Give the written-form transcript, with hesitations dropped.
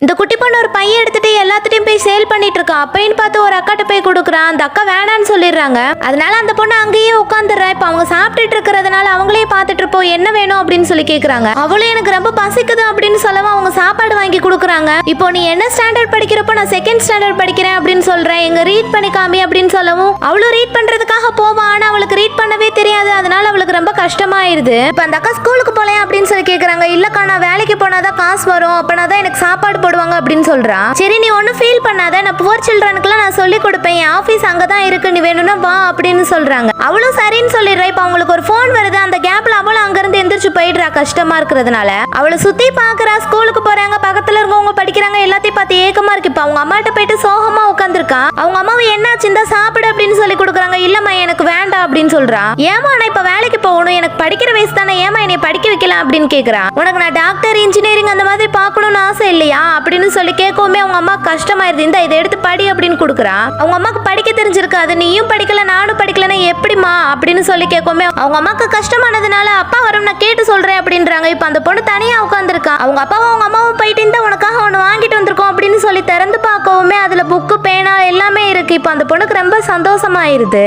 இந்த குட்டி பொண்ணு ஒரு பையன் எடுத்துட்டு எல்லாத்துட்டையும் போய் சேல் பண்ணிட்டு இருக்கா. அப்பைன்னு பார்த்து ஒரு அக்காட்ட போய் கொடுக்குறான். அந்த அக்கா வேணான்னு சொல்லிடுறாங்க. அதனால அந்த பொண்ணு அங்கேயே உட்காந்துடுறா. இப்போ அவங்க சாப்பிட்டுட்டு இருக்கிறதுனால அவங்களே பார்த்துட்டு இருப்போம் என்ன வேணும் அப்படின்னு சொல்லி கேட்குறாங்க. அவளும் எனக்கு ரொம்ப பசிக்குது அப்படின்னு சொல்லவும் அவங்க சாப்பாடு வாங்கி கொடுக்குறாங்க. இப்போ நீ என்ன ஸ்டாண்டர்ட் படிக்கிறப்போ நான் செகண்ட் ஸ்டாண்டர்ட் படிக்கிறேன் அப்படின்னு சொல்றேன். எங்க ரீட் பண்ணி காமி அப்படின்னு சொல்லவும் அவளும் ரீட் பண்றதுக்காக போவா. ஆனா அவளுக்கு ரீட் பண்ணவே தெரியாது. அதனால அவளுக்கு ரொம்ப கஷ்டமாயிருது. இப்போ அந்த அக்கா ஸ்கூலுக்கு போலையா அப்படின்னு சொல்லி கேட்குறாங்க. இல்லக்கா நான் வேலைக்கு போனாதான் காசு வரும், அப்பனாதான் எனக்கு சாப்பாடு போடுவாங்க அப்படின்னு சொல்றான். சரி நீ ஒன்னும் ஃபீல் பண்ணாத, நான் புவர் சில்ட்ரனுக்குலாம் நான் சொல்லி கொடுப்பேன், என் ஆஃபீஸ் அங்கதான் இருக்கு, நீ வேணும்னா வா அப்படின்னு சொல்றாங்க. அவளும் சரின்னு சொல்லிடுறா. இப்போ அவங்களுக்கு ஒரு ஃபோன் வருது. அந்த கேப்ல அவளும் அங்கிருந்து எந்திரிச்சு போயிடுறா கஷ்டமா இருக்கிறதுனால. அவளை சுத்தி பாக்குறா. ஸ்கூலுக்கு போறாங்க, பக்கத்துல இருக்கவங்க படிக்கிறாங்க, எல்லாத்தையும் பார்த்து ஏக்கமா இருக்கு. இப்போ அவங்க அம்மாட்ட போயிட்டு சோகமா உட்காந்துருக்கான். அவங்க அம்மாவை என்னாச்சு இந்த சாப்பிடு அப்படின்னு சொல்லி கொடுக்குறாங்க. இல்லம்மா எனக்கு வேண்டாம் அப்படின்னு சொல்றா. ஏமா நான் இப்ப வேலைக்கு போகணும், எனக்கு படிக்கிற வயசு தானே, ஏமா என்னை படிக்க வைக்கலாம் அப்படின்னு கேக்குறா. உனக்கு நான் டாக்டர் இன்ஜினியரிங் அந்த மாதிரி பார்க்கணும்னு ஆசை இல்லையா அப்படின்னு சொல்லி கேட்கவுமே அவங்க அம்மா கஷ்டமாயிருது. இந்த இதை எடுத்து படி அப்படின்னு கொடுக்குறா. அவங்க அம்மாக்கு படிக்க தெரிஞ்சிருக்காது. நீயும் படிக்கல நானும் படிக்கலன்னா எப்படிமா அப்படின்னு சொல்லி கேட்கவுமே அவங்க அம்மாக்கு கஷ்டமானதுனால அப்பா வரும் நான் கேட்டு சொல்றேன் அப்படின்றாங்க. இப்ப அந்த பொண்ணு தனியா உட்காந்துருக்கா. அவங்க அப்பாவும் அவங்க அம்மாவும் போயிட்டு இந்த உனக்காக ஒன்று வாங்கிட்டு வந்திருக்கோம் அப்படின்னு சொல்லி திறந்து பார்க்கவுமே அதுல புக்கு பேனா எல்லாமே இருக்கு. இப்போ அந்த பொண்ணுக்கு ரொம்ப சந்தோஷமாயிருது.